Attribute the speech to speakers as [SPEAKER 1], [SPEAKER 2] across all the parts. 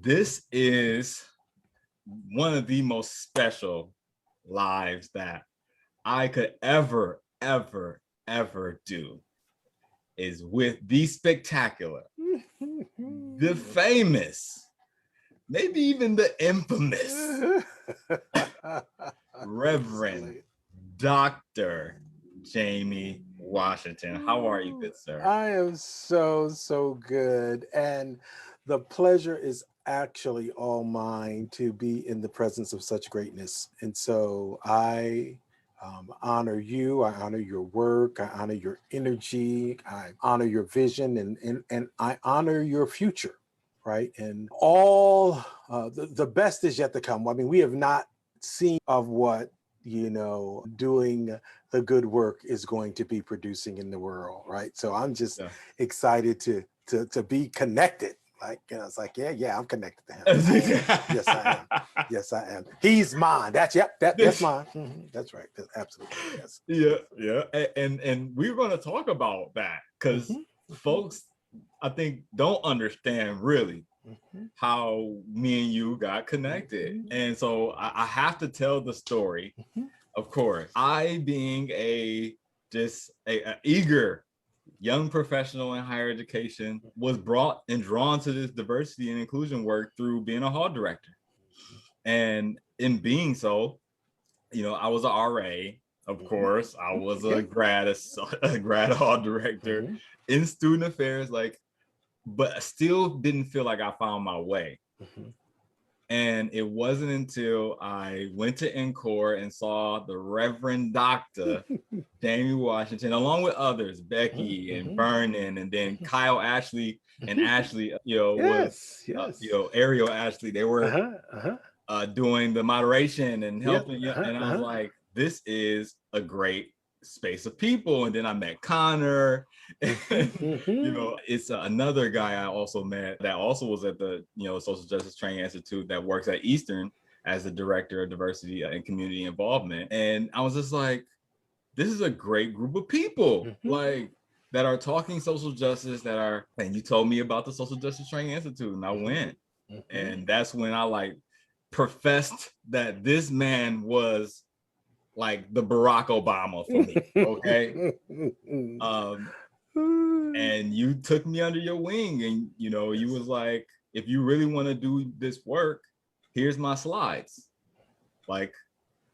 [SPEAKER 1] This is one of the most special lives that I could ever do is with the spectacular, the famous, maybe even the infamous Reverend Dr. Jamie Washington. How are you, good sir?
[SPEAKER 2] I am so good. And the pleasure is actually all mine to be in the presence of such greatness. And so I honor you. I honor your work. I honor your energy. I honor your vision and I honor your future. Right. And all the best is yet to come. I mean, we have not seen of what doing the good work is going to be producing in the world, right? So I'm just excited to be connected. Like, it's like, yeah, I'm connected to him. Yes, I am. Yes, I am. He's mine. That's mine. Mm-hmm. That's right. That's absolutely yes.
[SPEAKER 1] Yeah. And we're going to talk about that because folks, I think, don't understand really how me and you got connected. And so I have to tell the story. Of course, I being a eager young professional in higher education was brought and drawn to this diversity and inclusion work through being a hall director. And in being so, I was an RA. Of course, I was a grad hall director in student affairs, but I still didn't feel like I found my way. And it wasn't until I went to NCORE and saw the Reverend Dr. Jamie Washington, along with others, Becky and Vernon, and then Kyle Ashley and Ashley, Ariel Ashley. They were doing the moderation and helping. And I was like, this is a great space of people. And then I met Connor. It's another guy I also met that also was at the Social Justice Training Institute that works at Eastern as the director of diversity and community involvement. And I was just like, this is a great group of people that are talking social justice, and you told me about the Social Justice Training Institute, and I went. And that's when I professed that this man was like the Barack Obama for me. Okay. And you took me under your wing, and you was like, if you really want to do this work, here's my slides,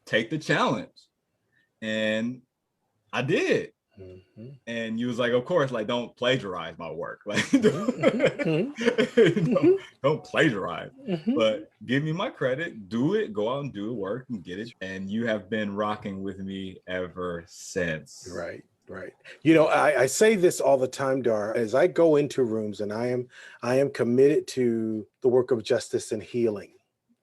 [SPEAKER 1] take the challenge. And I did. And you was like, of course, don't plagiarize my work, don't plagiarize, but give me my credit, do it, go out and do the work and get it. And you have been rocking with me ever since.
[SPEAKER 2] Right. I say this all the time, Dar, as I go into rooms, and I am committed to the work of justice and healing,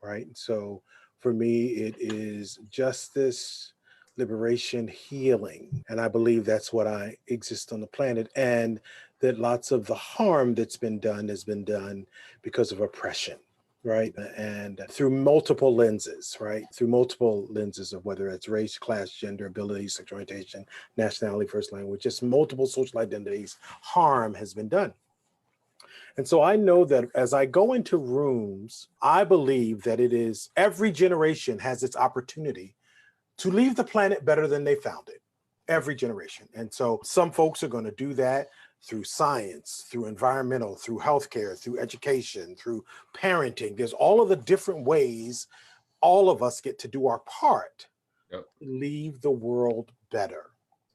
[SPEAKER 2] right? So for me, it is justice, liberation, healing. And I believe that's what I exist on the planet. And that lots of the harm that's been done has been done because of oppression. Right. And through multiple lenses, right? Through multiple lenses of whether it's race, class, gender, ability, sexual orientation, nationality, first language, just multiple social identities, harm has been done. And so I know that as I go into rooms, I believe that it is every generation has its opportunity to leave the planet better than they found it. Every generation. And so some folks are going to do that through science, through environmental, through healthcare, through education, through parenting. There's all of the different ways all of us get to do our part to leave the world better,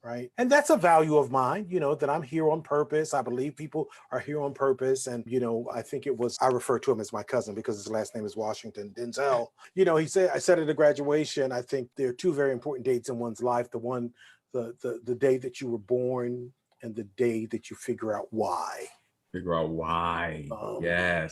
[SPEAKER 2] right? And that's a value of mine, that I'm here on purpose. I believe people are here on purpose. And, I think I refer to him as my cousin because his last name is Washington, Denzel. I said at a graduation, I think there are two very important dates in one's life. The day that you were born and the day that you figure out why.
[SPEAKER 1] Yes.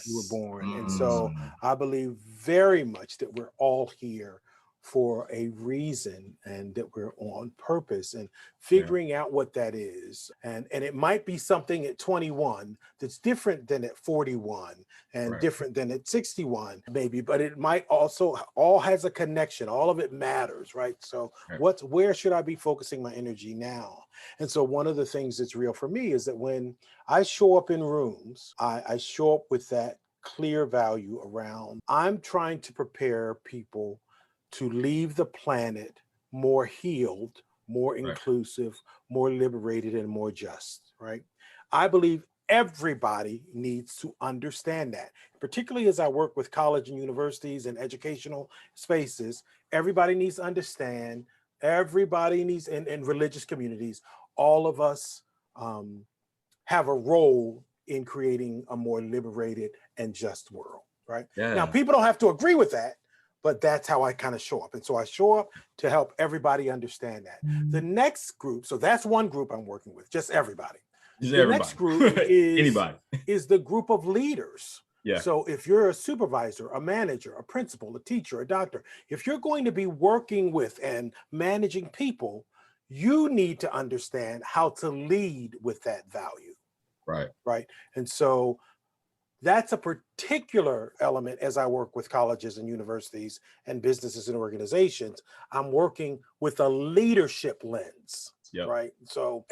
[SPEAKER 2] You were born. And so I believe very much that we're all here for a reason and that we're on purpose and figuring out what that is. And it might be something at 21 that's different than at 41 and different than at 61, maybe, but it might also all has a connection. All of it matters, right? So where should I be focusing my energy now? And so one of the things that's real for me is that when I show up in rooms, I show up with that clear value around, I'm trying to prepare people to leave the planet more healed, more
[SPEAKER 1] Right.
[SPEAKER 2] inclusive, more liberated, and more just, right? I believe everybody needs to understand that, particularly as I work with college and universities and educational spaces. Everybody needs to understand, everybody needs, in religious communities, all of us have a role in creating a more liberated and just world, right?
[SPEAKER 1] Yeah.
[SPEAKER 2] Now, people don't have to agree with that, but that's how I kind of show up. And so I show up to help everybody understand that. The next group, so that's one group I'm working with, just everybody.
[SPEAKER 1] Just
[SPEAKER 2] The
[SPEAKER 1] everybody.
[SPEAKER 2] next group is
[SPEAKER 1] anybody.
[SPEAKER 2] Is the group of leaders.
[SPEAKER 1] Yeah.
[SPEAKER 2] So if you're a supervisor, a manager, a principal, a teacher, a doctor, if you're going to be working with and managing people, you need to understand how to lead with that value.
[SPEAKER 1] Right.
[SPEAKER 2] Right. And so that's a particular element as I work with colleges and universities and businesses and organizations. I'm working with a leadership lens.
[SPEAKER 1] Yep.
[SPEAKER 2] Right. So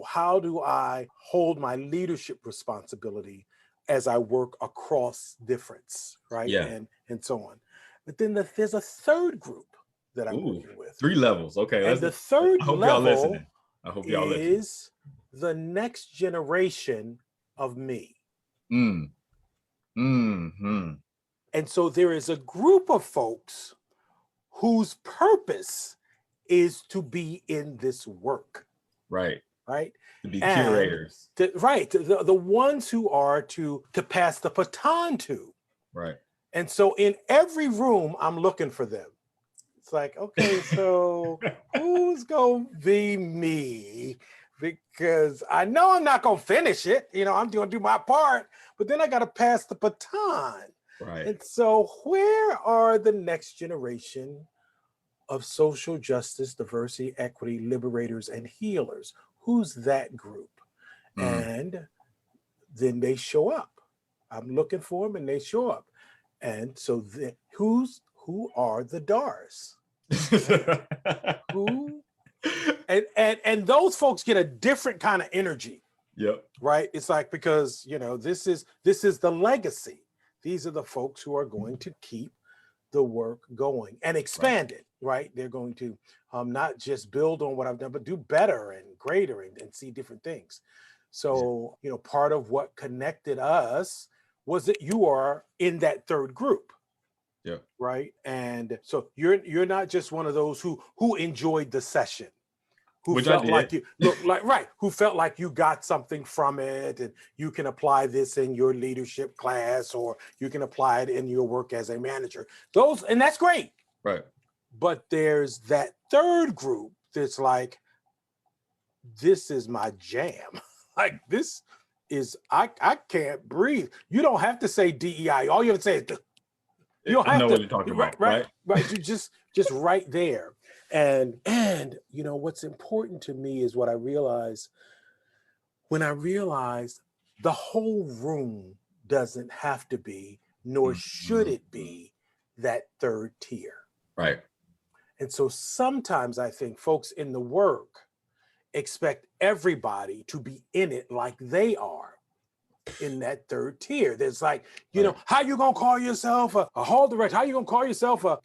[SPEAKER 2] how do I hold my leadership responsibility as I work across difference? Right.
[SPEAKER 1] Yeah.
[SPEAKER 2] And so on. But then there's a third group that I'm working with.
[SPEAKER 1] 3 levels. Okay.
[SPEAKER 2] And the third
[SPEAKER 1] I hope
[SPEAKER 2] level
[SPEAKER 1] y'all listening. I hope y'all listening.
[SPEAKER 2] is the next generation of me.
[SPEAKER 1] Mm-hmm.
[SPEAKER 2] And so there is a group of folks whose purpose is to be in this work.
[SPEAKER 1] Right.
[SPEAKER 2] Right.
[SPEAKER 1] To be curators.
[SPEAKER 2] The ones who are to pass the baton to.
[SPEAKER 1] Right.
[SPEAKER 2] And so in every room, I'm looking for them. It's like, okay, so who's going to be me? Because I know I'm not going to finish it. I'm going to do my part, but then I got to pass the baton.
[SPEAKER 1] Right.
[SPEAKER 2] And so where are the next generation of social justice, diversity, equity, liberators, and healers? Who's that group? And then they show up. I'm looking for them and they show up. And so who are the DARs? Who? And those folks get a different kind of energy.
[SPEAKER 1] Yep.
[SPEAKER 2] Right. It's like, because, this is the legacy. These are the folks who are going to keep the work going and expand it. Right. They're going to not just build on what I've done, but do better and greater and see different things. So, part of what connected us was that you are in that third group.
[SPEAKER 1] Yeah.
[SPEAKER 2] Right. And so you're not just one of those who enjoyed the session, who
[SPEAKER 1] Which
[SPEAKER 2] felt
[SPEAKER 1] I did.
[SPEAKER 2] like you look like, right, who felt like you got something from it and you can apply this in your leadership class or you can apply it in your work as a manager. And that's great.
[SPEAKER 1] Right.
[SPEAKER 2] But there's that third group that's like, this is my jam. Like, this is, I can't breathe. You don't have to say DEI. All you have to say is, you don't have to.
[SPEAKER 1] What you're talking about, right?
[SPEAKER 2] You just right there. And what's important to me is what I realized when I realized the whole room doesn't have to be, nor should it be, that third tier.
[SPEAKER 1] Right.
[SPEAKER 2] And so sometimes I think folks in the work expect everybody to be in it like they are in that third tier. There's like, how you gonna call yourself a hall director? How you gonna call yourself a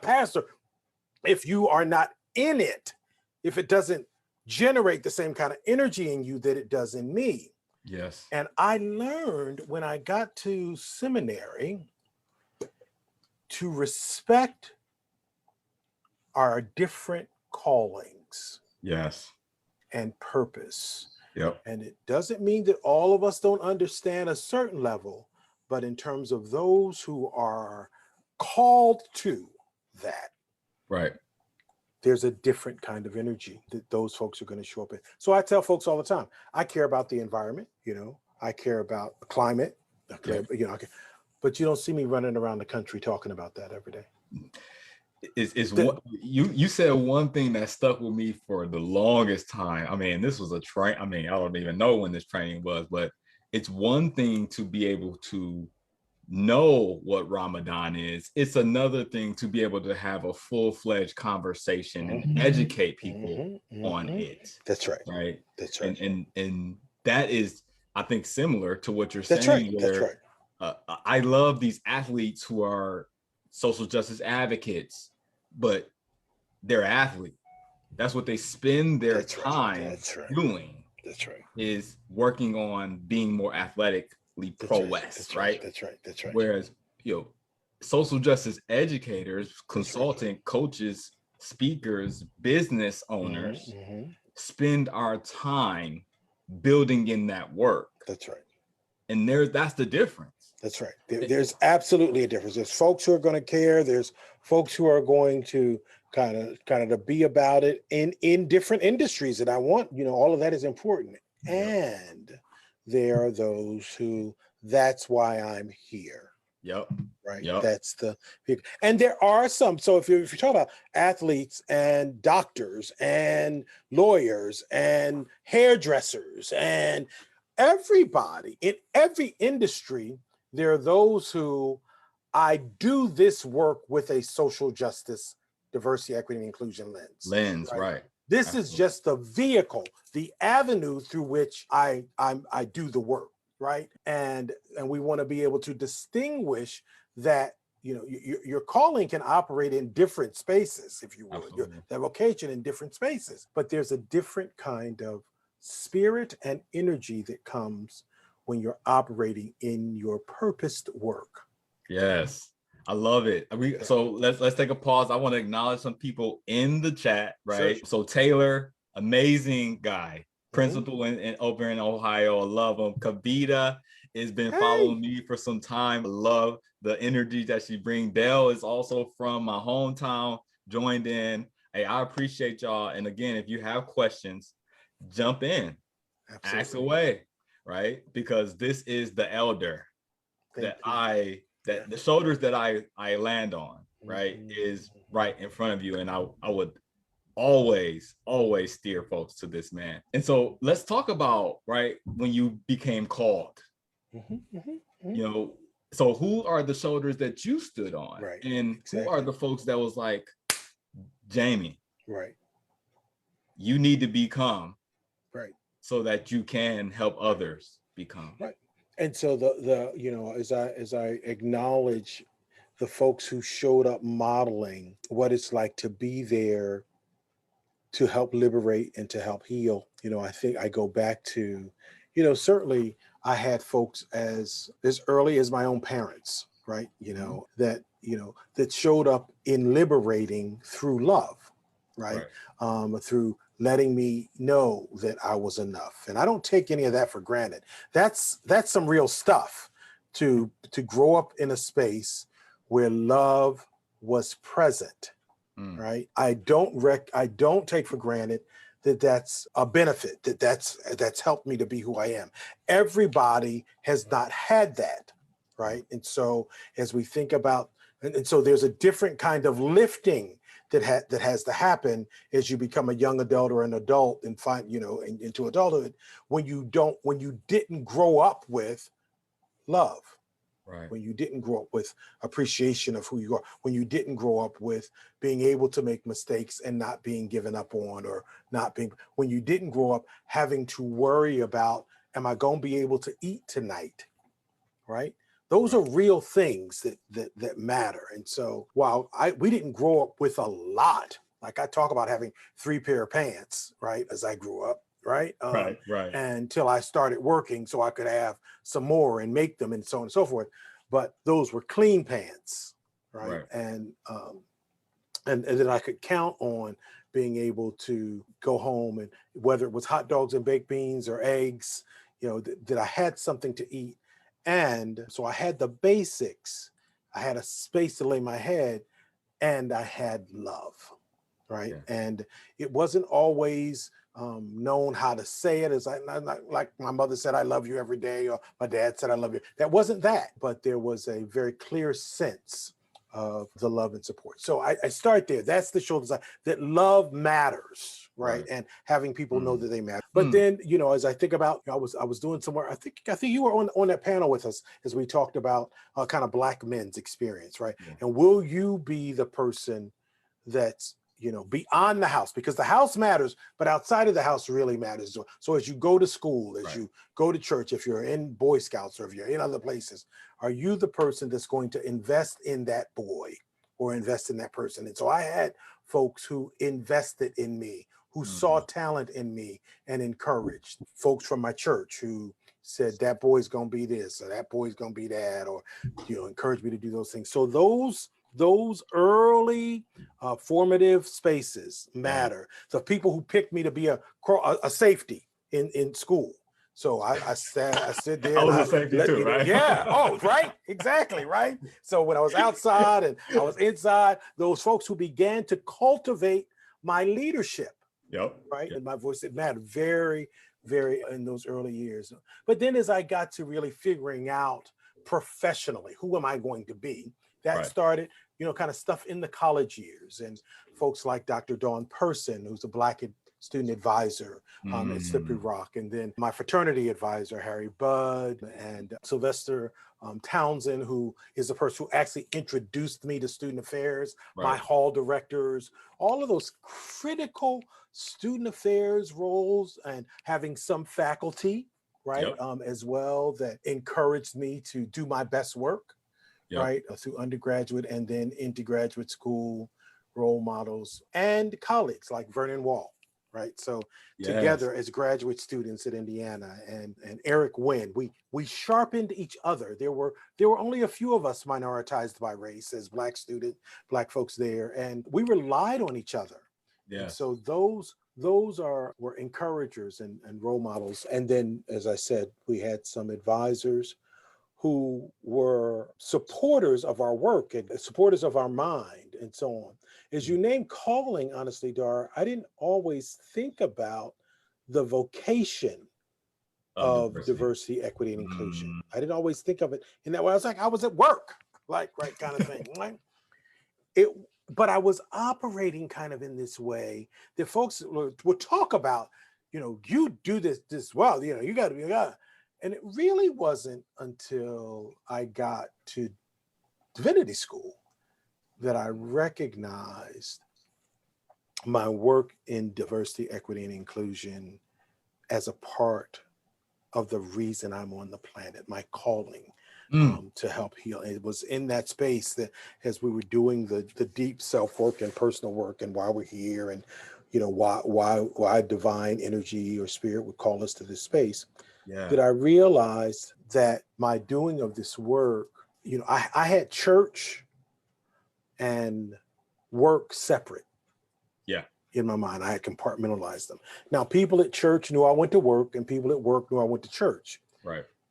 [SPEAKER 2] pastor if you are not in it? If it doesn't generate the same kind of energy in you that it does in me.
[SPEAKER 1] Yes.
[SPEAKER 2] And I learned when I got to seminary to respect our different callings.
[SPEAKER 1] Yes.
[SPEAKER 2] And purpose.
[SPEAKER 1] Yep.
[SPEAKER 2] And it doesn't mean that all of us don't understand a certain level, but in terms of those who are called to that,
[SPEAKER 1] right,
[SPEAKER 2] there's a different kind of energy that those folks are going to show up in. So I tell folks all the time, I care about the environment, I care about climate, but you don't see me running around the country talking about that every day.
[SPEAKER 1] You said one thing that stuck with me for the longest time. I mean, this was a train. I mean, I don't even know when this training was, but it's one thing to be able to know what Ramadan is. It's another thing to be able to have a full-fledged conversation and educate people on it.
[SPEAKER 2] That's right.
[SPEAKER 1] Right.
[SPEAKER 2] That's right.
[SPEAKER 1] And that is, I think, similar to what you're
[SPEAKER 2] saying.
[SPEAKER 1] saying.
[SPEAKER 2] That's right.
[SPEAKER 1] I love these athletes who are social justice advocates, but they're athletes. That's what they spend their time doing.
[SPEAKER 2] That's right.
[SPEAKER 1] Is working on being more athletically prowess, right?
[SPEAKER 2] That's right. That's right.
[SPEAKER 1] Whereas, social justice educators, consultant, coaches, speakers, business owners spend our time building in that work.
[SPEAKER 2] That's right.
[SPEAKER 1] And that's the difference.
[SPEAKER 2] That's right. There's absolutely a difference. There's folks who are going to care. There's folks who are going to kind of to be about it in different industries. And I want, all of that is important. And there are those who, that's why I'm here.
[SPEAKER 1] Yep.
[SPEAKER 2] Right.
[SPEAKER 1] Yep.
[SPEAKER 2] That's and there are some. So if you talk about athletes and doctors and lawyers and hairdressers and everybody in every industry, there are those who, I do this work with a social justice, diversity, equity, and inclusion lens.
[SPEAKER 1] Right.
[SPEAKER 2] This
[SPEAKER 1] Absolutely.
[SPEAKER 2] is just the vehicle, the avenue through which I do the work, right? And we want to be able to distinguish that, your calling can operate in different spaces, if you would, that vocation in different spaces, but there's a different kind of spirit and energy that comes when you're operating in your purposed work.
[SPEAKER 1] Yes. I love it. So let's take a pause. I want to acknowledge some people in the chat, right? Sure. So Taylor, amazing guy, principal over in Ohio. I love him. Kavita has been following me for some time. I love the energy that she brings. Dell is also from my hometown, joined in. Hey, I appreciate y'all. And again, if you have questions, jump in, ask away, right? Because this is the elder the shoulders that I land on, right, is right in front of you. And I would always steer folks to this man. And so let's talk about, right, when you became called, so who are the shoulders that you stood on?
[SPEAKER 2] Right.
[SPEAKER 1] And who are the folks that was like, Jamie,
[SPEAKER 2] right,
[SPEAKER 1] you need to become,
[SPEAKER 2] right,
[SPEAKER 1] so that you can help others become.
[SPEAKER 2] Right. And so as I acknowledge the folks who showed up modeling what it's like to be there to help liberate and to help heal, I think I go back to, certainly I had folks as early as my own parents, right? That showed up in liberating through love, right? Through letting me know that I was enough. And I don't take any of that for granted. That's some real stuff to grow up in a space where love was present, right? I don't take for granted that that's a benefit, that's helped me to be who I am. Everybody has not had that, right? And so as we think about, and so there's a different kind of lifting that has to happen as you become a young adult or an adult and find, into adulthood, when you didn't grow up with love,
[SPEAKER 1] right?
[SPEAKER 2] When you didn't grow up with appreciation of who you are, when you didn't grow up with being able to make mistakes and not being given up on, or when you didn't grow up having to worry about, am I going to be able to eat tonight, right? Those are real things that matter. And so while we didn't grow up with a lot, like I talk about having 3 pair of pants, right, as I grew up, right?
[SPEAKER 1] Right.
[SPEAKER 2] Until I started working so I could have some more and make them and so on and so forth. But those were clean pants, right? And then I could count on being able to go home, and whether it was hot dogs and baked beans or eggs, that I had something to eat. And so I had the basics. I had a space to lay my head, and I had love, right? Yeah. And it wasn't always known how to say it, as like my mother said, I love you every day, or my dad said, I love you. That wasn't that, but there was a very clear sense of the love and support. So I start there. That's the shoulders that love matters, right? And having people know that they matter. But then, as I think about, I was doing somewhere, I think you were on that panel with us as we talked about kind of Black men's experience, right? Yeah. And will you be the person that's, beyond the house, because the house matters, but outside of the house really matters. So as you go to school, as you go to church, if you're in Boy Scouts or if you're in other places, are you the person that's going to invest in that boy or invest in that person? And so I had folks who invested in me, who saw talent in me and encouraged. Folks from my church who said, that boy's going to be this, or that boy's going to be that, or, you know, encouraged me to do those things. So those early formative spaces matter. So people who picked me to be a safety in school. So I sit there.
[SPEAKER 1] I was a safety too, right?
[SPEAKER 2] Yeah. Oh, right. Exactly. Right. So when I was outside and I was inside, those folks who began to cultivate my leadership.
[SPEAKER 1] Yep.
[SPEAKER 2] Right. Yep. And my voice, it mattered very, very in those early years. But then as I got to really figuring out professionally, who am I going to be? That started, you know, kind of stuff in the college years, and folks like Dr. Dawn Person, who's a Black student advisor at Slippery Rock, and then my fraternity advisor, Harry Budd, and Sylvester Townsend, who is the person who actually introduced me to student affairs, my hall directors, all of those critical student affairs roles, and having some faculty, as well, that encouraged me to do my best work. Through undergraduate and then into graduate school, role models, and colleagues like Vernon Wall, So together as graduate students at Indiana and Eric Wynn, we sharpened each other. There were only a few of us minoritized by race as Black folks there, and we relied on each other. And so those were encouragers and role models. And then, as I said, we had some advisors who were supporters of our work and supporters of our mind and so on. As you name calling, honestly, Dar, I didn't always think about the vocation of diversity, equity, and inclusion. I didn't always think of it in that way. I was like, I was at work, kind of thing. But I was operating kind of in this way that folks would talk about, you do this well, you got to. And it really wasn't until I got to divinity school that I recognized my work in diversity, equity, and inclusion as a part of the reason I'm on the planet, my calling to help heal. It was in that space that as we were doing the deep self-work and personal work and why we're here and, why divine energy or spirit would call us to this space. That I realized that my doing of this work, I had church and work separate. In my mind, I had compartmentalized them. Now, people at church knew I went to work, and people at work knew I went to church.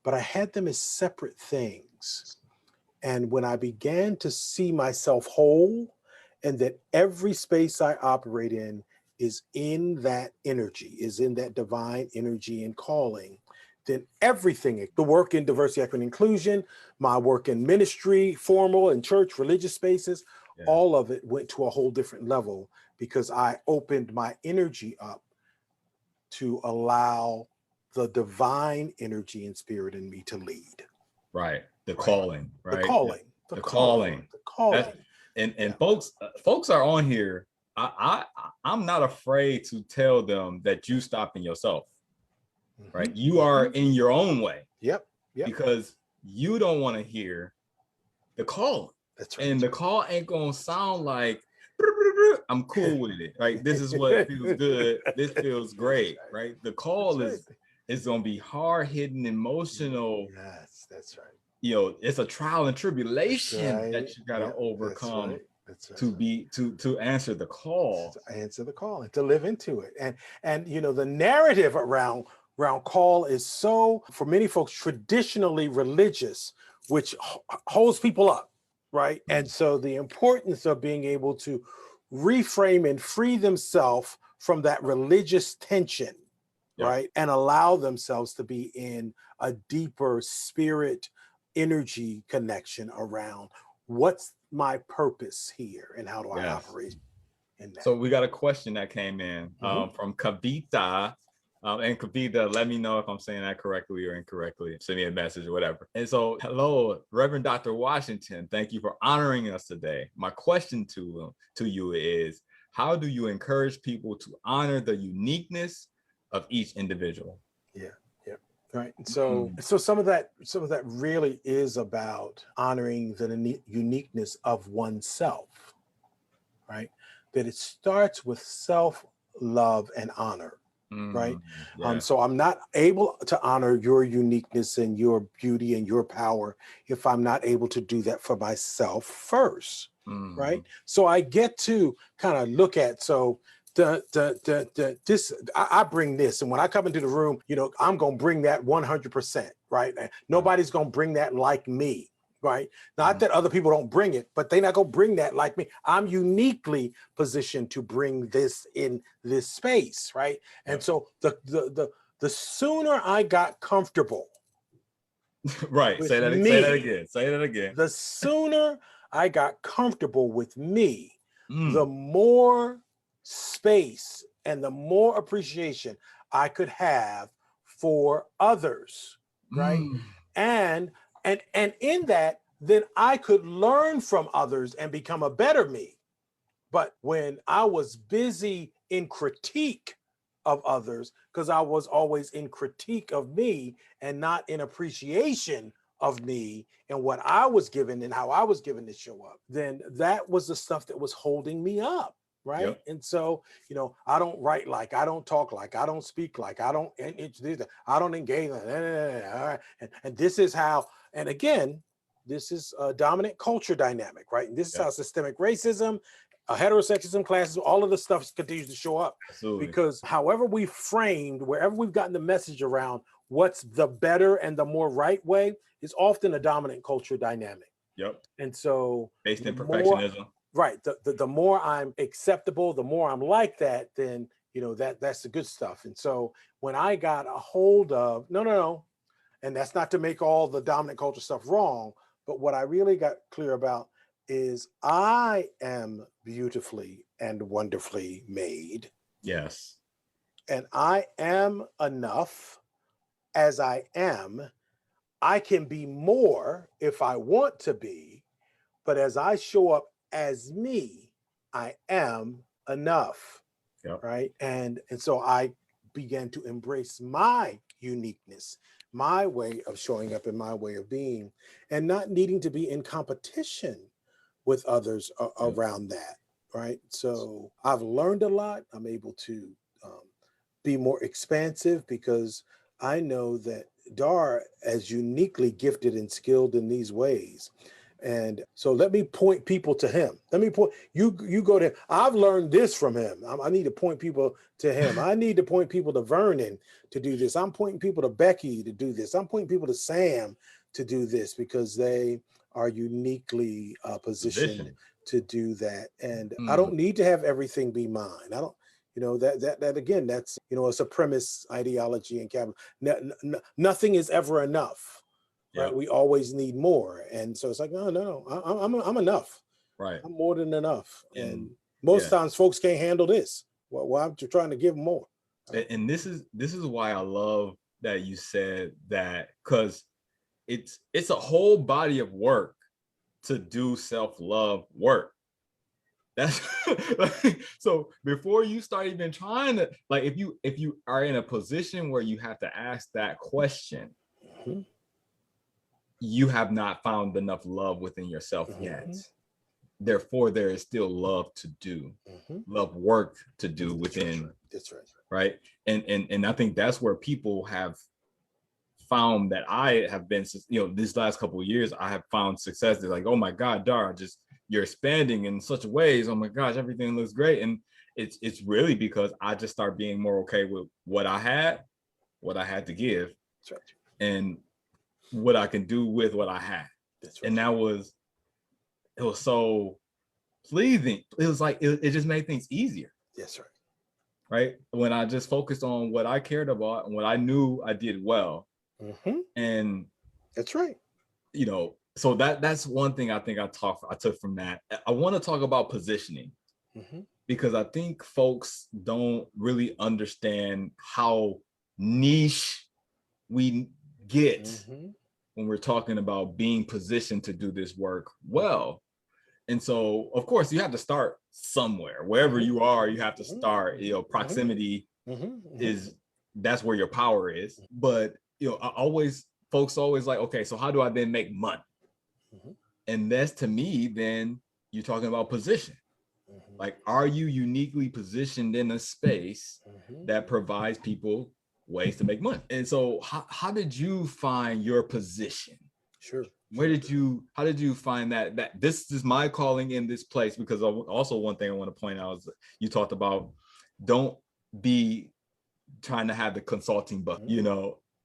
[SPEAKER 2] But I had them as separate things. And when I began to see myself whole, and that every space I operate in is in that energy, is in that divine energy and calling, then everything, the work in diversity, equity, and inclusion, my work in ministry, formal and church, religious spaces, all of it went to a whole different level because I opened my energy up to allow the divine energy and spirit in me to lead.
[SPEAKER 1] The calling,
[SPEAKER 2] The calling.
[SPEAKER 1] The calling. And folks are on here. I'm not afraid to tell them that you stop in yourself. You are in your own way. Because you don't want to hear the call.
[SPEAKER 2] That's right.
[SPEAKER 1] And the call ain't gonna sound like I'm cool with it. This is what feels good. This feels great. The call is gonna be hard hitting, emotional.
[SPEAKER 2] Yes, that's right.
[SPEAKER 1] It's a trial and tribulation that you gotta overcome. To answer the call.
[SPEAKER 2] To answer the call and to live into it. And the narrative around call is so, for many folks, traditionally religious, which holds people up, And so the importance of being able to reframe and free themselves from that religious tension, and allow themselves to be in a deeper spirit energy connection around what's my purpose here and how do I operate in that.
[SPEAKER 1] So we got a question that came in from Kavita. And Kavita, let me know if I'm saying that correctly or incorrectly. Send me a message or whatever. And so, hello, Reverend Dr. Washington. Thank you for honoring us today. My question to you is, how do you encourage people to honor the uniqueness of each individual?
[SPEAKER 2] Yeah. Right. So some of that really is about honoring the uniqueness of oneself, right? That it starts with self-love and honor, right?
[SPEAKER 1] Yeah.
[SPEAKER 2] So I'm not able to honor your uniqueness and your beauty and your power if I'm not able to do that for myself first, right? So I get to kind of look at, so this, I bring this, and when I come into the room, you know, I'm gonna bring that 100%, right? Nobody's gonna bring that like me, right? Not that other people don't bring it, but they're not gonna bring that like me. I'm uniquely positioned to bring this in this space, right? And so the sooner I got comfortable,
[SPEAKER 1] Right. Say that again. Say that again.
[SPEAKER 2] The sooner I got comfortable with me, the more space and the more appreciation I could have for others, right? And in that, then I could learn from others and become a better me. But when I was busy in critique of others, because I was always in critique of me and not in appreciation of me and what I was given and how I was given to show up, then that was the stuff that was holding me up. Right.
[SPEAKER 1] Yep.
[SPEAKER 2] And so, you know, I don't write like, I don't talk like, I don't speak like, I don't engage. And this is how, and again, this is a dominant culture dynamic, right? And this is how systemic racism, heterosexism, classism, all of this stuff continues to show up.
[SPEAKER 1] Absolutely.
[SPEAKER 2] Because however we framed, wherever we've gotten the message around what's the better and the more right way, is often a dominant culture dynamic.
[SPEAKER 1] Yep.
[SPEAKER 2] And so
[SPEAKER 1] based in perfectionism.
[SPEAKER 2] Right. The more I'm acceptable, the more I'm like that, then, you know, that's the good stuff. And so when I got a hold of, no, and that's not to make all the dominant culture stuff wrong, but what I really got clear about is I am beautifully and wonderfully made.
[SPEAKER 1] Yes.
[SPEAKER 2] And I am enough as I am. I can be more if I want to be, but as I show up as me, I am enough.
[SPEAKER 1] Yep.
[SPEAKER 2] Right. And so I began to embrace my uniqueness, my way of showing up and my way of being, and not needing to be in competition with others around that. Right. So I've learned a lot. I'm able to be more expansive because I know that Dar is uniquely gifted and skilled in these ways. And so let me point people to him. Let me point, you go to him. I've learned this from him. I need to point people to him. I need to point people to Vernon to do this. I'm pointing people to Becky to do this. I'm pointing people to Sam to do this because they are uniquely positioned to do that. And I don't need to have everything be mine. I don't, you know, that again, that's, you know, a supremacist ideology and capital. Nothing is ever enough. Right. We always need more. And so it's like, no, I'm enough.
[SPEAKER 1] Right.
[SPEAKER 2] I'm more than enough. And most times folks can't handle this. Well, I'm trying to give more.
[SPEAKER 1] And this is why I love that you said that, because it's a whole body of work to do self-love work. That's like, so before you start even trying to, like, if you are in a position where you have to ask that question, you have not found enough love within yourself yet. Therefore, there is still love to do, love work to do within.
[SPEAKER 2] That's right.
[SPEAKER 1] Right. And I think that's where people have found that I have been, you know, these last couple of years, I have found success. They're like, oh my God, Dar, just you're expanding in such ways. Oh my gosh, everything looks great. And it's really because I just start being more okay with what I had to give.
[SPEAKER 2] That's right.
[SPEAKER 1] And what I can do with what I had. That's right. And it was so pleasing. It was like it just made things easier.
[SPEAKER 2] That's right.
[SPEAKER 1] Right. When I just focused on what I cared about and what I knew I did well. And
[SPEAKER 2] that's right.
[SPEAKER 1] You know, so that's one thing I think I took from that. I want to talk about positioning because I think folks don't really understand how niche we get when we're talking about being positioned to do this work well. And so, of course, you have to start somewhere. Wherever you are, you have to start. You know, proximity is, that's where your power is. But folks always like, okay, so how do I then make money? And that's, to me, then you're talking about position. Like, are you uniquely positioned in a space that provides people ways to make money? And so how did you find your position?
[SPEAKER 2] Sure.
[SPEAKER 1] How did you find that this is my calling in this place? Because also one thing I want to point out is you talked about, don't be trying to have the consulting buck,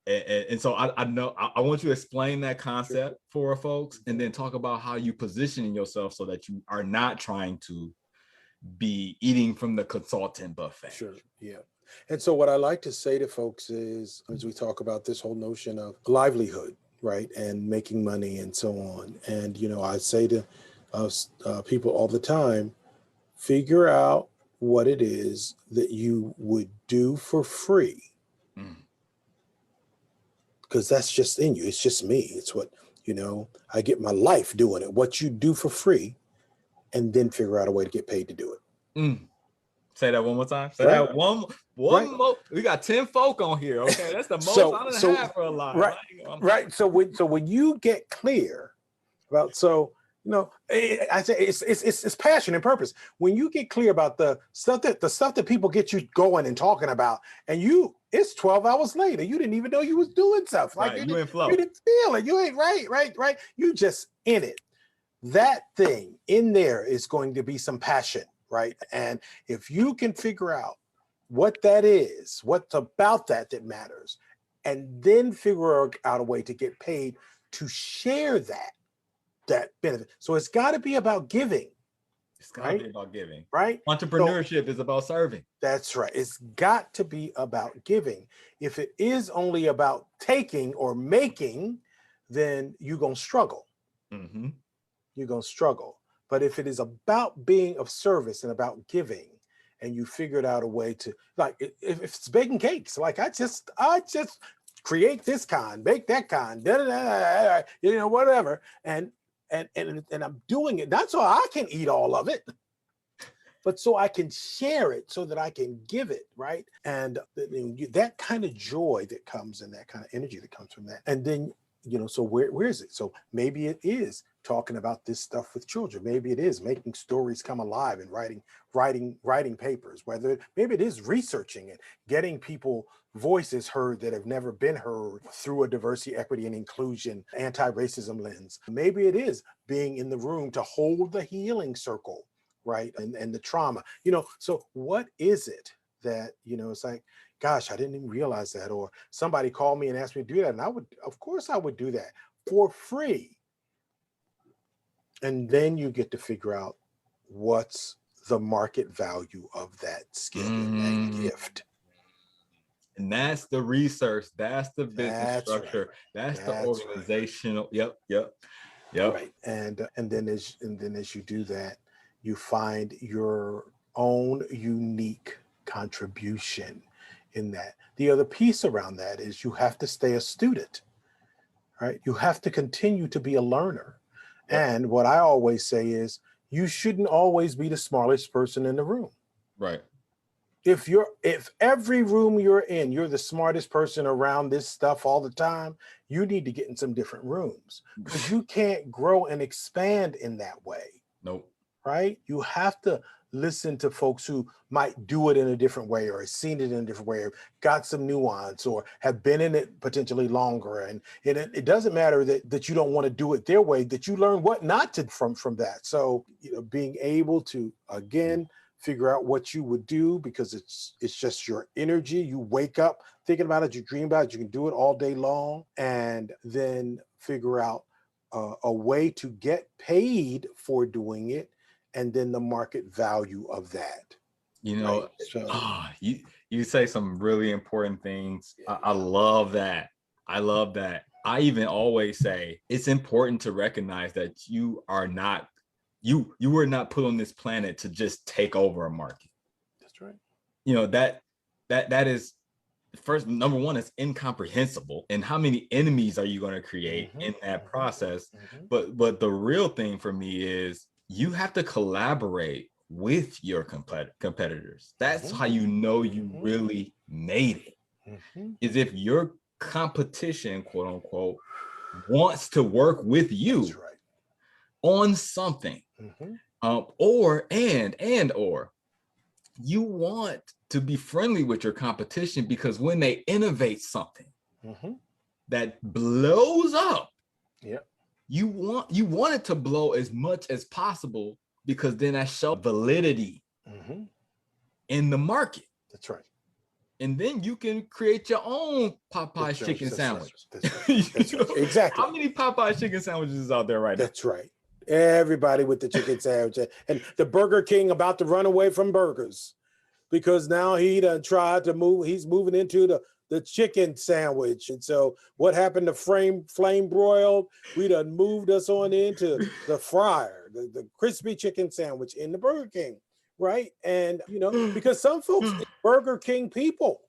[SPEAKER 1] and so I know I want you to explain that concept for folks, and then talk about how you positioning yourself so that you are not trying to be eating from the consultant buffet.
[SPEAKER 2] Sure. Yeah. And so what I like to say to folks is, as we talk about this whole notion of livelihood, right, and making money and so on, and I say to people all the time, figure out what it is that you would do for free, because that's just in you. It's just me. It's what I get my life doing it. What you do for free, and then figure out a way to get paid to do it.
[SPEAKER 1] Say that one more time. Say that one more. We got 10 folk on here. Okay, that's the most I done had for a lot.
[SPEAKER 2] Right. So when you get clear about, I say it's passion and purpose. When you get clear about the stuff that people get you going and talking about, and it's 12 hours later, you didn't even know you was doing stuff. Like
[SPEAKER 1] you in flow.
[SPEAKER 2] You didn't feel it. You ain't right. You just in it. That thing in there is going to be some passion. Right. And if you can figure out what that is, what's about that matters, and then figure out a way to get paid to share that benefit. So it's got to be about giving.
[SPEAKER 1] It's got to be about giving.
[SPEAKER 2] Right.
[SPEAKER 1] Entrepreneurship is about serving.
[SPEAKER 2] That's right. It's got to be about giving. If it is only about taking or making, then you're going to struggle. You're going to struggle. But if it is about being of service and about giving, and you figured out a way to, like, if it's baking cakes, like I just create this kind, bake that kind, whatever, and I'm doing it not so I can eat all of it, but so I can share it, so that I can give it, right? And that kind of joy that comes, and that kind of energy that comes from that, and then so where is it? So maybe it is talking about this stuff with children. Maybe it is making stories come alive and writing papers. Maybe it is researching and getting people voices heard that have never been heard through a diversity, equity, and inclusion, anti-racism lens. Maybe it is being in the room to hold the healing circle, right? And the trauma. So what is it that, it's like, gosh, I didn't even realize that. Or somebody called me and asked me to do that. And of course I would do that for free. And then you get to figure out what's the market value of that skill and that gift.
[SPEAKER 1] And that's the research. That's the business structure. Right. That's the organizational. Right. Yep.
[SPEAKER 2] Right. And then as you do that, you find your own unique contribution in that. The other piece around that is you have to stay a student, right? You have to continue to be a learner. Yep. And what I always say is, you shouldn't always be the smartest person in the room.
[SPEAKER 1] Right.
[SPEAKER 2] If every room you're in, you're the smartest person around this stuff all the time, you need to get in some different rooms, because you can't grow and expand in that way.
[SPEAKER 1] Nope.
[SPEAKER 2] Right? You have to listen to folks who might do it in a different way, or have seen it in a different way, or got some nuance, or have been in it potentially longer. And it doesn't matter that you don't want to do it their way, that you learn what not to from that. So, being able to, again, figure out what you would do, because it's just your energy. You wake up thinking about it, you dream about it, you can do it all day long, and then figure out a way to get paid for doing it, and then the market value of that.
[SPEAKER 1] Right? You say some really important things. I love that. I even always say it's important to recognize that you are not, you were not put on this planet to just take over a market.
[SPEAKER 2] That's right.
[SPEAKER 1] That is, first, number one, it's incomprehensible. And how many enemies are you going to create in that process? But the real thing for me is, you have to collaborate with your competitors. That's how you know you really made it. Is if you're competition, quote unquote, wants to work with you
[SPEAKER 2] That's right.
[SPEAKER 1] on something, or you want to be friendly with your competition, because when they innovate something that blows up, you want it to blow as much as possible, because then that shows validity in the market.
[SPEAKER 2] That's right.
[SPEAKER 1] And then you can create your own Popeye's chicken sandwich.
[SPEAKER 2] That's right. That's right. Exactly.
[SPEAKER 1] How many Popeye's chicken sandwiches is out there right now?
[SPEAKER 2] That's right. Everybody with the chicken sandwich, and the Burger King about to run away from burgers, because now he done tried to move. He's moving into the chicken sandwich. And so what happened to flame broiled? We done moved us on into the fryer, the crispy chicken sandwich in the Burger King. Right. And, because some folks are Burger King people.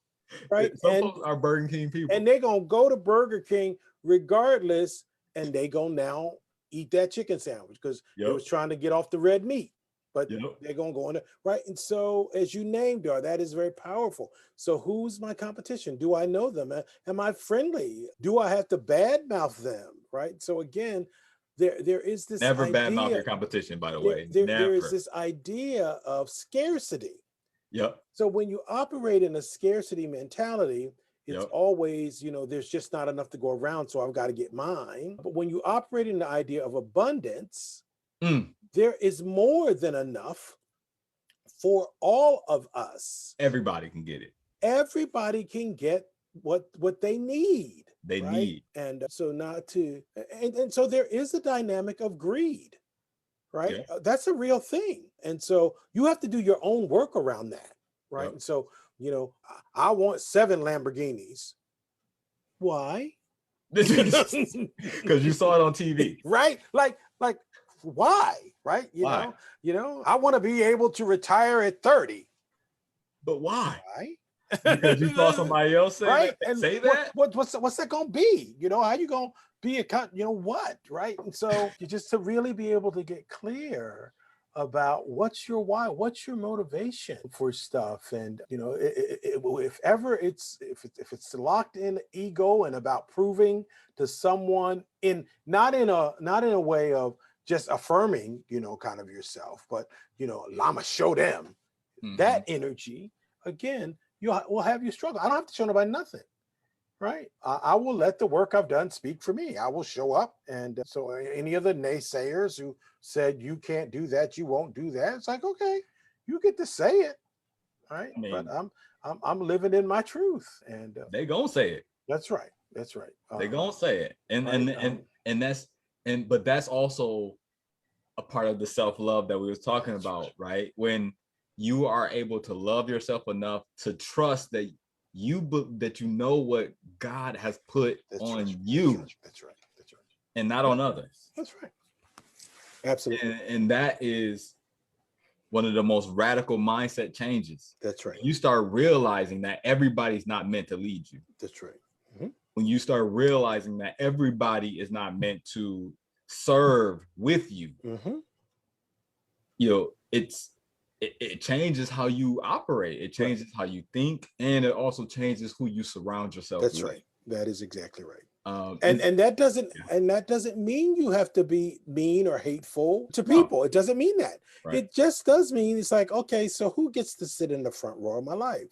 [SPEAKER 2] Right.
[SPEAKER 1] Some folks are Burger King people.
[SPEAKER 2] And they're going to go to Burger King regardless. And they go now eat that chicken sandwich because they was trying to get off the red meat. But they're going to go in there. Right. And so, as you named, that is very powerful. So who's my competition? Do I know them? Am I friendly? Do I have to badmouth them? Right. So again, there is this
[SPEAKER 1] never
[SPEAKER 2] idea,
[SPEAKER 1] badmouth your competition, by the way.
[SPEAKER 2] There is this idea of scarcity. So when you operate in a scarcity mentality, it's always, there's just not enough to go around, so I've got to get mine. But when you operate in the idea of abundance, there is more than enough for all of us.
[SPEAKER 1] Everybody can get it.
[SPEAKER 2] Everybody can get what they need.
[SPEAKER 1] They need.
[SPEAKER 2] And so and so there is a dynamic of greed, right? That's a real thing. And so you have to do your own work around that, right? And so, I want 7 Lamborghinis. Why?
[SPEAKER 1] Because you saw it on TV.
[SPEAKER 2] Right? Like why? Right?
[SPEAKER 1] Why?
[SPEAKER 2] I want to be able to retire at 30.
[SPEAKER 1] But why?
[SPEAKER 2] Why?
[SPEAKER 1] Because you saw somebody else say that?
[SPEAKER 2] What's that gonna be? How you gonna be what? Right? And so you just to really be able to get clear about what's your why, what's your motivation for stuff. And if it's locked in ego and about proving to someone not in a way of just affirming, kind of yourself, but I'ma show them that energy again. Will have you struggle. I don't have to show nobody nothing, right? I will let the work I've done speak for me. I will show up. And so any of the naysayers who said you can't do that, you won't do that, it's like, okay, you get to say it, right? But I'm living in my truth, and
[SPEAKER 1] they gonna say it.
[SPEAKER 2] That's right. That's right.
[SPEAKER 1] They gonna say it, but that's also a part of the self-love that we was talking about, right? When you are able to love yourself enough to trust that you know what God has put on you.
[SPEAKER 2] That's right.
[SPEAKER 1] And not on others.
[SPEAKER 2] That's right. Absolutely.
[SPEAKER 1] And that is one of the most radical mindset changes.
[SPEAKER 2] That's right.
[SPEAKER 1] You start realizing that everybody's not meant to lead you.
[SPEAKER 2] That's right.
[SPEAKER 1] When you start realizing that everybody is not meant to serve with you, it changes how you operate. It changes how you think, and it also changes who you surround yourself with.
[SPEAKER 2] That's right. That is exactly right. And that doesn't mean you have to be mean or hateful to people. It doesn't mean that. Right. It just does mean it's like, okay, so who gets to sit in the front row of my life?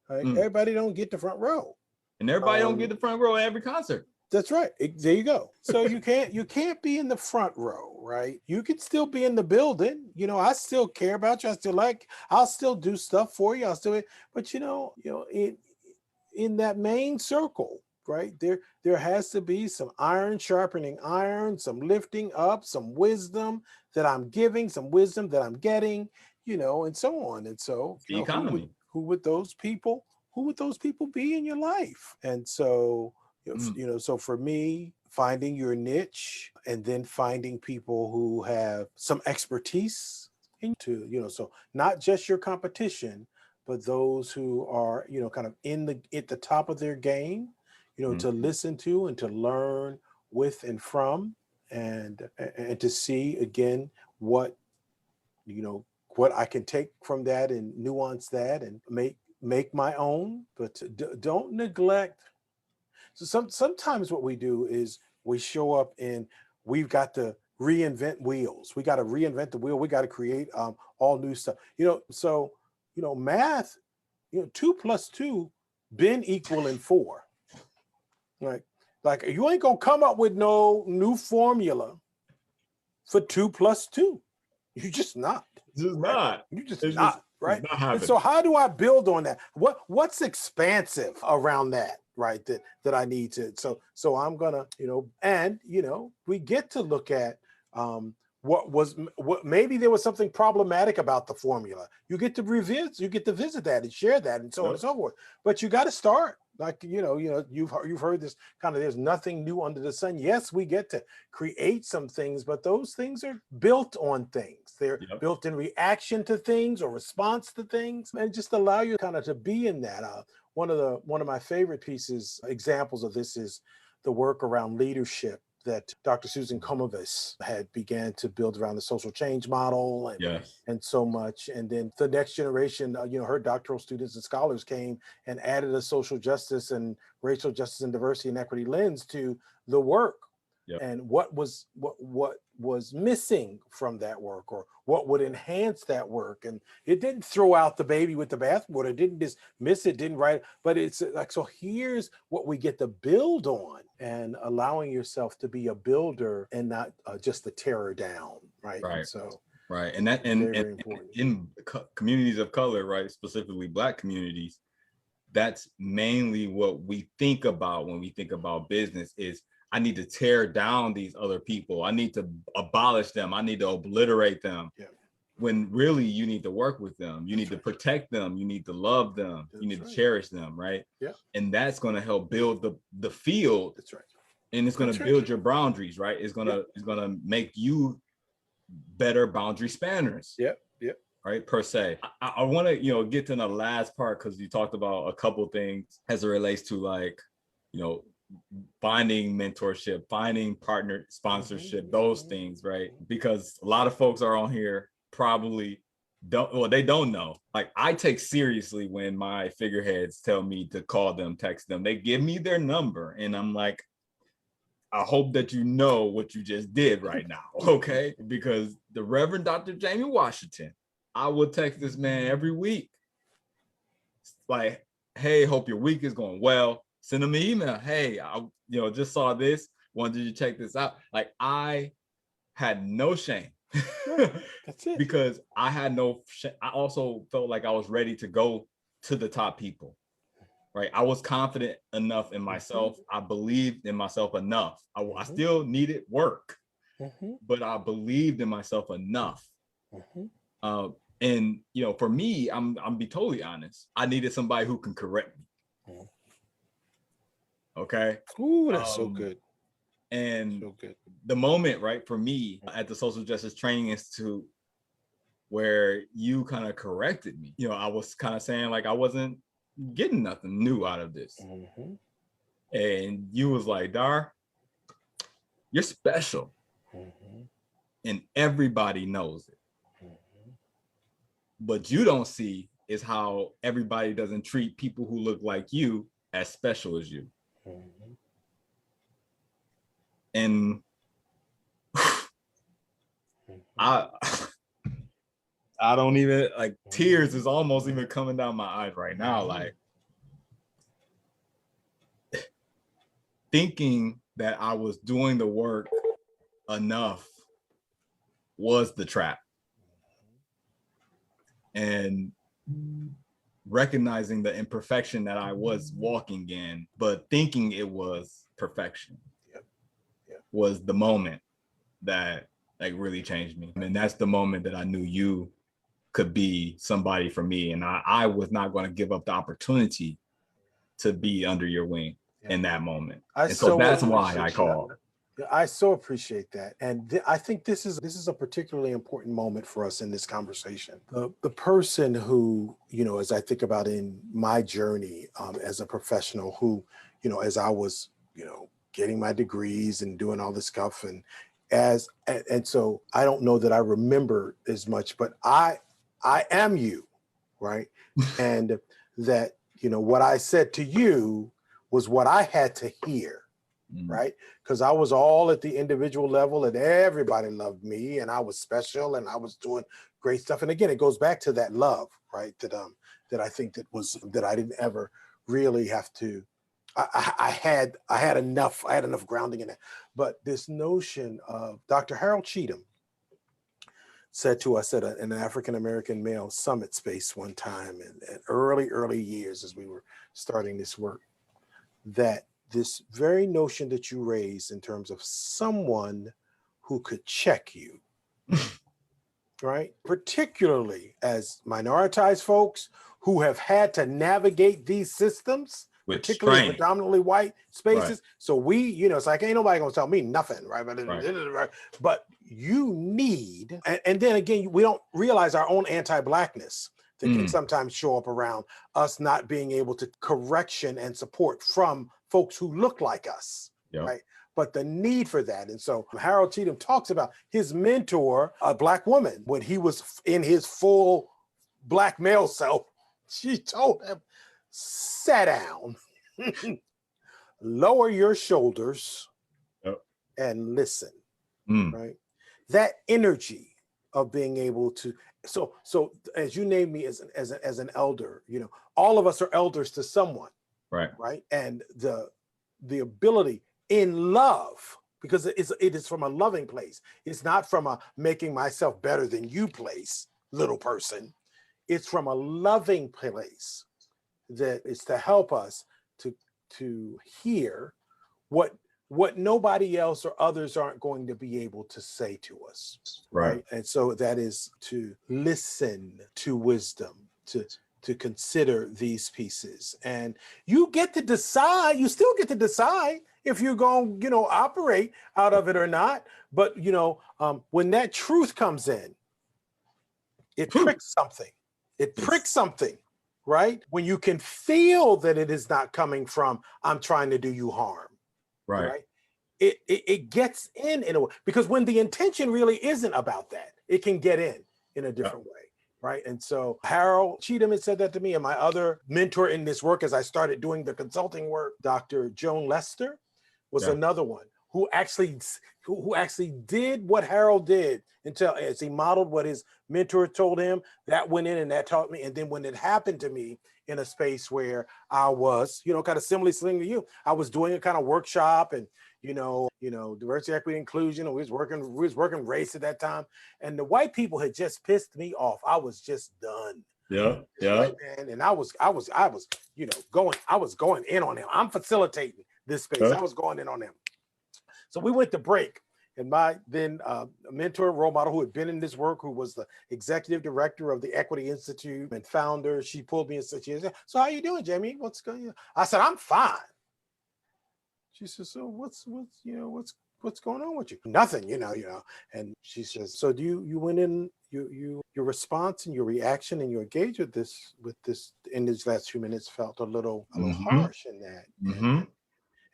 [SPEAKER 2] Right? Everybody don't get the front row.
[SPEAKER 1] And everybody don't get the front row at every concert.
[SPEAKER 2] That's right. There you go. So you can't be in the front row, right? You can still be in the building. I still care about you. I'll still do stuff for you. But in that main circle, right? There has to be some iron sharpening iron, some lifting up, some wisdom that I'm giving, some wisdom that I'm getting, and so on. And so
[SPEAKER 1] the economy.
[SPEAKER 2] Who would those people be in your life? And so so for me, finding your niche and then finding people who have some expertise so not just your competition, but those who are, kind of at the top of their game, to listen to and to learn with and from, and to see again what I can take from that and nuance that and make my own, but don't neglect. sometimes what we do is we show up and we've got to reinvent wheels. We got to reinvent the wheel. We got to create all new stuff. So math. 2 plus 2 been equaling 4. Right? Like you ain't gonna come up with no new formula for 2 plus 2. You just not.
[SPEAKER 1] Just
[SPEAKER 2] right?
[SPEAKER 1] not.
[SPEAKER 2] You just
[SPEAKER 1] It's
[SPEAKER 2] not.
[SPEAKER 1] just,
[SPEAKER 2] right?
[SPEAKER 1] it's not happening.
[SPEAKER 2] And so how do I build on that? What's expansive around that? Right. That I need to. So I'm gonna, we get to look at what maybe there was something problematic about the formula. You get to visit that and share that and so on and so forth. But you got to start. Like, you've heard this kind of, there's nothing new under the sun. Yes, we get to create some things, but those things are built on things. They're built in reaction to things or response to things, and just allow you kind of to be in that. One of my favorite examples of this is the work around leadership that Dr. Susan Komovis had began to build around the social change model and so much. And then the next generation, her doctoral students and scholars came and added a social justice and racial justice and diversity and equity lens to the work. And what was missing from that work, or what would enhance that work. And it didn't throw out the baby with the bathwater. It didn't dismiss it, didn't write it, but it's like, so here's what we get to build on, and allowing yourself to be a builder and not just a tearer down. Right.
[SPEAKER 1] Right.
[SPEAKER 2] And so,
[SPEAKER 1] right. And that,
[SPEAKER 2] very, very important.
[SPEAKER 1] In communities of color, right, specifically Black communities, that's mainly what we think about when we think about business is, I need to tear down these other people. I need to abolish them. I need to obliterate them. When really you need to work with them. You need to protect them. You need to love them. You need to cherish them, right? And that's going to help build the field.
[SPEAKER 2] That's right.
[SPEAKER 1] And it's going to build your boundaries, right? It's going to make you better boundary spanners. Right, per se. I want to, get to the last part, because you talked about a couple things as it relates to, like, finding mentorship, finding partner sponsorship, those things, right? Because a lot of folks are on here probably they don't know. Like, I take seriously when my figureheads tell me to call them, text them. They give me their number, and I'm like, I hope that you know what you just did right now, okay? Because the Reverend Dr. Jamie Washington, I will text this man every week. Like, hey, hope your week is going well. Send them an email. Hey, I just saw this. Wanted you to check this out. Like, I had no shame.
[SPEAKER 2] That's it.
[SPEAKER 1] Because I had no shame. I also felt like I was ready to go to the top people. Right. I was confident enough in myself. I believed in myself enough. I still needed work, but I believed in myself enough. And for me, I'm be totally honest. I needed somebody who can correct me. Okay.
[SPEAKER 2] Ooh, that's so good.
[SPEAKER 1] And so good. The moment, right, for me at the Social Justice Training Institute, where you kind of corrected me, I was kind of saying, like, I wasn't getting nothing new out of this. And you was like, Dar, you're special. And everybody knows it. But you don't see is how everybody doesn't treat people who look like you as special as you. And I don't even, like, tears is almost even coming down my eyes right now. Like, thinking that I was doing the work enough was the trap. And recognizing the imperfection that I was walking in, but thinking it was perfection was the moment that, like, really changed me. And that's the moment that I knew you could be somebody for me. And I was not going to give up the opportunity to be under your wing in that moment. So that's why I called.
[SPEAKER 2] I so appreciate that. And I think this is a particularly important moment for us in this conversation. The person who, as I think about in my journey as a professional who, as I was, getting my degrees and doing all this stuff, and so I don't know that I remember as much, but I am you, right? And that, what I said to you was what I had to hear, right? Because I was all at the individual level and everybody loved me and I was special and I was doing great stuff. And again, it goes back to that love, right? That I think that I didn't ever really have to. I had enough grounding in it. But this notion of Dr. Harold Cheatham said to us at an African-American male summit space one time in early years as we were starting this work, that this very notion that you raised in terms of someone who could check you, right? Particularly as minoritized folks who have had to navigate these systems,
[SPEAKER 1] with
[SPEAKER 2] particularly
[SPEAKER 1] strength.
[SPEAKER 2] Predominantly white spaces. Right. So we, it's like, ain't nobody gonna tell me nothing, right? But you need, and then again, we don't realize our own anti-Blackness that can sometimes show up around us not being able to correction and support from folks who look like us, right? But the need for that. And so Harold Cheatham talks about his mentor, a Black woman, when he was in his full Black male self, she told him, sit down, lower your shoulders and listen, right? That energy of being able to, so as you named me as an elder, all of us are elders to someone, right? And the ability in love, because it is from a loving place. It's not from a making myself better than you place, little person. It's from a loving place that is to help us to hear what nobody else or others aren't going to be able to say to us, right? And so that is to listen to wisdom, to consider these pieces. And you still get to decide if you're going to operate out of it or not. But when that truth comes in, it pricks something. It pricks something, right? When you can feel that it is not coming from, I'm trying to do you harm, right? It gets in a way, because when the intention really isn't about that, it can get in a different way, right? And so Harold Cheatham had said that to me, and my other mentor in this work as I started doing the consulting work, Dr. Joan Lester, was another one who actually did what Harold did as he modeled what his mentor told him. That went in and that taught me. And then when it happened to me in a space where I was, kind of similarly to you, I was doing a kind of workshop and diversity, equity, inclusion. And we was working race at that time, and the white people had just pissed me off. I was just done. Right, man. And I was going in on him. I'm facilitating this space. I was going in on him. So we went to break, and my then mentor, role model, who had been in this work, who was the executive director of the Equity Institute and founder, she pulled me and said, "So how you doing, Jamie? What's going on?" I said, "I'm fine." She says, "So what's going on with you?" "Nothing, And she says, "So do you went in your response and your reaction and your engagement with this in these last few minutes felt a little harsh in that."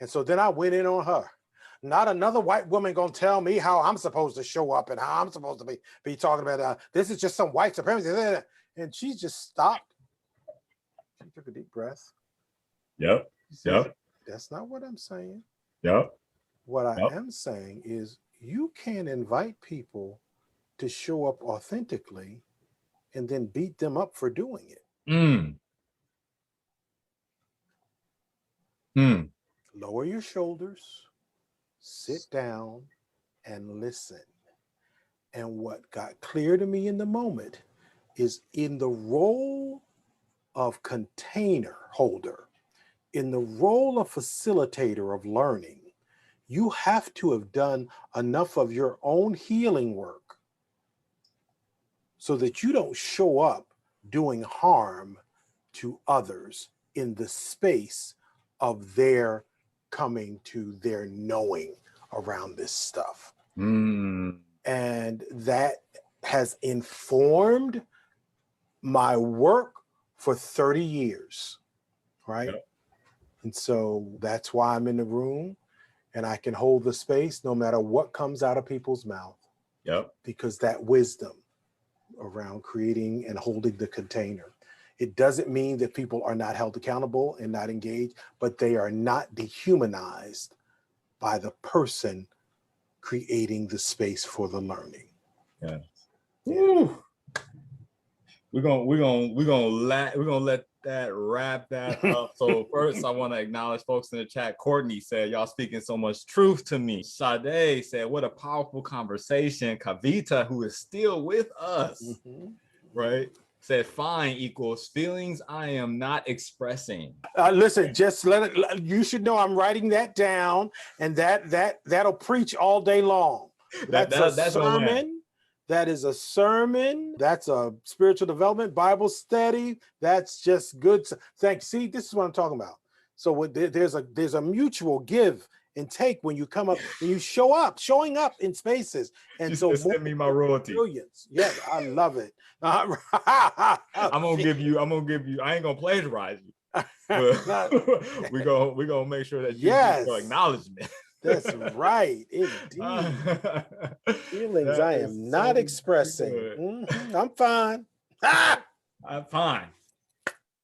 [SPEAKER 2] And so then I went in on her. Not another white woman gonna tell me how I'm supposed to show up and how I'm supposed to be talking about this is just some white supremacy. And she just stopped. She took a deep breath. She said, "That's not what I'm saying. What I am saying is you can invite people to show up authentically and then beat them up for doing it. Lower your shoulders, sit down, and listen." And what got clear to me in the moment is, in the role of container holder, in the role of facilitator of learning, you have to have done enough of your own healing work so that you don't show up doing harm to others in the space of their coming to their knowing around this stuff. And that has informed my work for 30 years, right? And so that's why I'm in the room and I can hold the space no matter what comes out of people's mouth. Because that wisdom around creating and holding the container It doesn't mean that people are not held accountable and not engaged, but they are not dehumanized by the person creating the space for the learning.
[SPEAKER 1] Yeah. Woo. We're gonna let that wrap that up. So first, I want to acknowledge folks in the chat. Courtney said, "Y'all speaking so much truth to me." Sade said, "What a powerful conversation." Kavita, who is still with us, right, said, "Fine equals feelings I am not expressing."
[SPEAKER 2] Listen, just let it. You should know I'm writing that down, and that'll preach all day long. That's a sermon. That is a sermon. That's a spiritual development Bible study. That's just good. Thanks. See, this is what I'm talking about. So there's a mutual give and take when you come up, when you showing up in spaces. And so
[SPEAKER 1] send me my royalty.
[SPEAKER 2] Brilliance. Yes, I love it.
[SPEAKER 1] I'm gonna give you. I ain't gonna plagiarize you. But we gonna make sure that you get your acknowledgement.
[SPEAKER 2] That's right, indeed. Feelings I am not expressing. I'm fine.
[SPEAKER 1] I'm fine.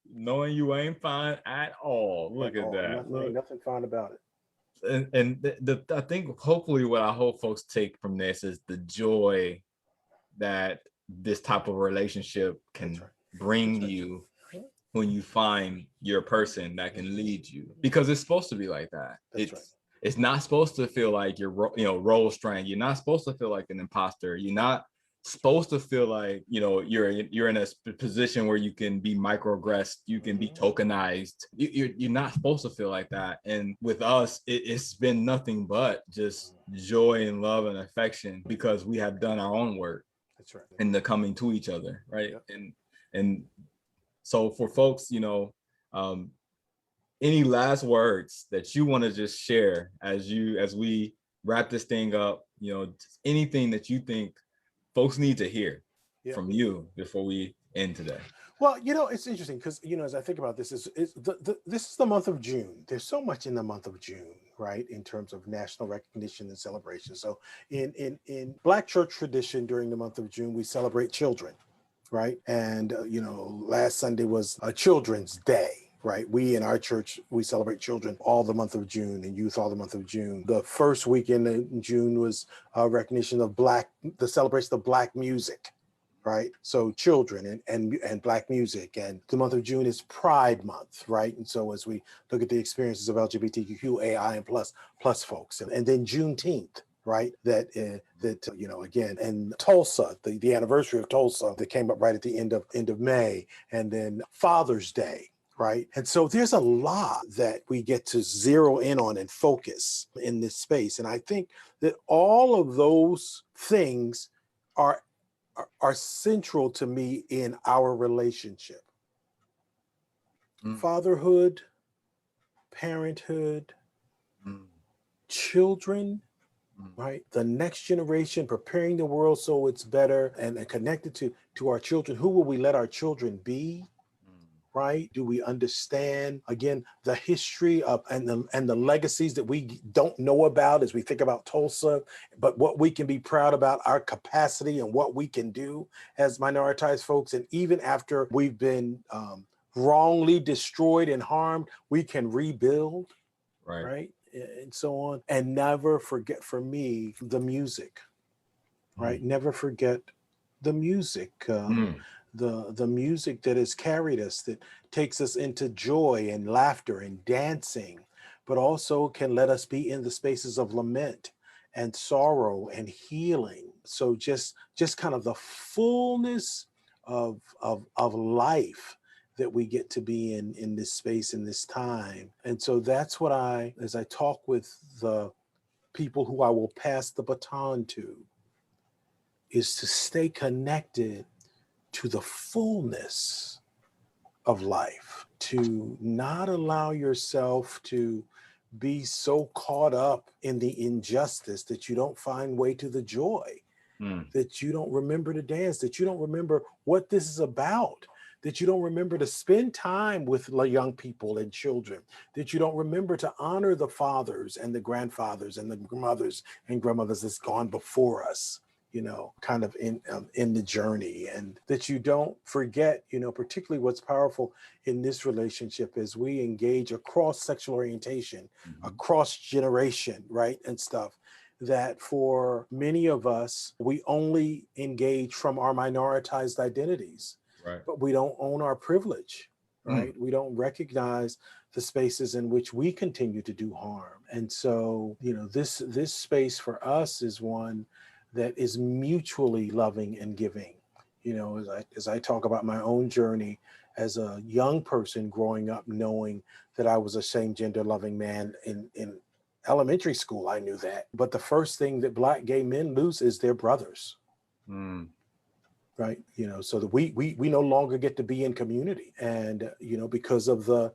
[SPEAKER 1] Knowing you ain't fine at all. Look at that.
[SPEAKER 2] Nothing fine about it.
[SPEAKER 1] And I think hopefully what I hope folks take from this is the joy that this type of relationship can bring you when you find your person that can lead you, because it's supposed to be like that. It's not supposed to feel like you're role straying. You're not supposed to feel like an imposter. You're not supposed to feel like you're in a position where you can be microaggressed, you can be tokenized. You're not supposed to feel like that. And with us, it's been nothing but just joy and love and affection, because we have done our own work.
[SPEAKER 2] That's right.
[SPEAKER 1] And the coming to each other, right? Yep. And so for folks, any last words that you want to just share as we wrap this thing up, anything that you think folks need to hear from you before we end today?
[SPEAKER 2] Well, it's interesting because, as I think about this, this is the month of June. There's so much in the month of June, right, in terms of national recognition and celebration. So in Black church tradition, during the month of June, we celebrate children, right? And, last Sunday was a Children's Day. Right. We in our church, we celebrate children all the month of June and youth all the month of June. The first weekend in June was a recognition of the celebration of Black music. Right. So children and Black music. And the month of June is Pride Month. Right. And so as we look at the experiences of LGBTQIA and plus folks, and then Juneteenth. Right. That again, and Tulsa, the anniversary of Tulsa that came up right at the end of May, and then Father's Day. Right. And so there's a lot that we get to zero in on and focus in this space. And I think that all of those things are central to me in our relationship. Fatherhood, parenthood, children, right? The next generation, preparing the world so it's better, and connected to our children. Who will we let our children be? Right? Do we understand, again, the history of and the legacies that we don't know about as we think about Tulsa, but what we can be proud about, our capacity and what we can do as minoritized folks. And even after we've been wrongly destroyed and harmed, we can rebuild, right? And so on. And never forget, for me, the music, right? Never forget the music. The music that has carried us, that takes us into joy and laughter and dancing, but also can let us be in the spaces of lament and sorrow and healing. So just kind of the fullness of life that we get to be in this space, in this time. And so that's what as I talk with the people who I will pass the baton to, is to stay connected to the fullness of life, to not allow yourself to be so caught up in the injustice that you don't find way to the joy, that you don't remember to dance, that you don't remember what this is about, that you don't remember to spend time with young people and children, that you don't remember to honor the fathers and the grandfathers and the mothers and grandmothers that's gone before us kind of in the journey, and that you don't forget, particularly what's powerful in this relationship is we engage across sexual orientation, across generation, right? And stuff that for many of us, we only engage from our minoritized identities,
[SPEAKER 1] right?
[SPEAKER 2] But we don't own our privilege, right? We don't recognize the spaces in which we continue to do harm. And so, this space for us is one that is mutually loving and giving. As I talk about my own journey as a young person growing up, knowing that I was a same gender loving man in elementary school, I knew that. But the first thing that Black gay men lose is their brothers. Right. So that we no longer get to be in community, and, because of the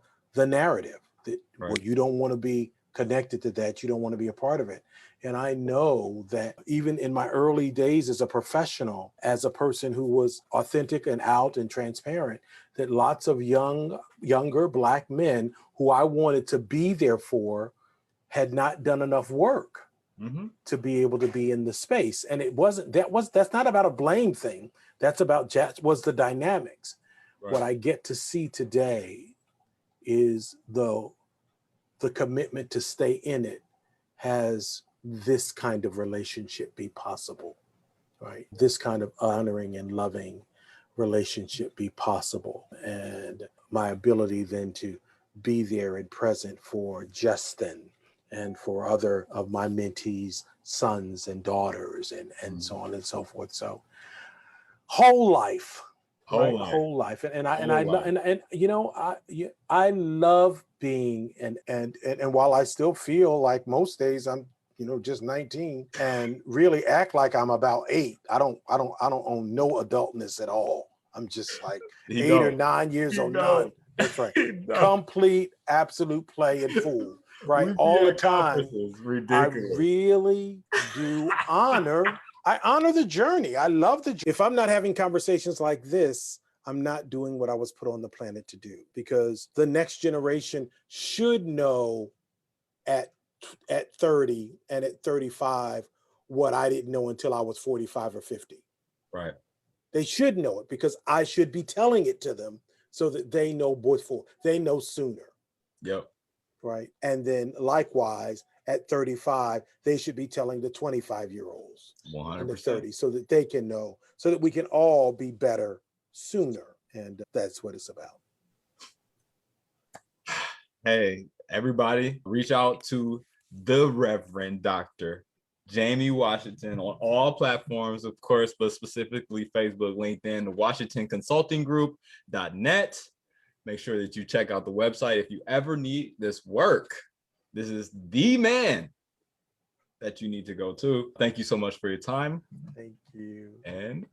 [SPEAKER 2] narrative that,
[SPEAKER 1] right.
[SPEAKER 2] Well, you don't want to be connected to that. You don't want to be a part of it. And I know that even in my early days as a professional, as a person who was authentic and out and transparent, that lots of younger Black men who I wanted to be there for had not done enough work to be able to be in the space. And that's not about a blame thing. That's about was the dynamics. Right. What I get to see today is the commitment to stay in it has this kind of relationship be possible, right? This kind of honoring and loving relationship be possible. And my ability then to be there and present for Justin and for other of my mentees' sons and daughters and so on and so forth. So whole life. Whole life. And I love being and while I still feel like most days I'm just 19 and really act like I'm about 8. I don't own no adultness at all. I'm just like 8 or 9 years old. None. That's right. Complete, absolute play and fool. Right. All the time. I really do I honor the journey. I love if I'm not having conversations like this, I'm not doing what I was put on the planet to do, because the next generation should know at 30 and at 35 what I didn't know until I was 45 or 50.
[SPEAKER 1] Right.
[SPEAKER 2] They should know it because I should be telling it to them so that they know before, they know sooner.
[SPEAKER 1] Yep.
[SPEAKER 2] Right. And then likewise, at 35, they should be telling the 25-year-olds
[SPEAKER 1] 100%.
[SPEAKER 2] and the 30s so that they can know, so that we can all be better sooner. And that's what it's about.
[SPEAKER 1] Hey, everybody, reach out to the Reverend Dr. Jamie Washington on all platforms, of course, but specifically Facebook, LinkedIn, the Washington Consulting Group.net. Make sure that you check out the website if you ever need this work. This is the man that you need to go to. Thank you so much for your time.
[SPEAKER 2] Thank you.
[SPEAKER 1] And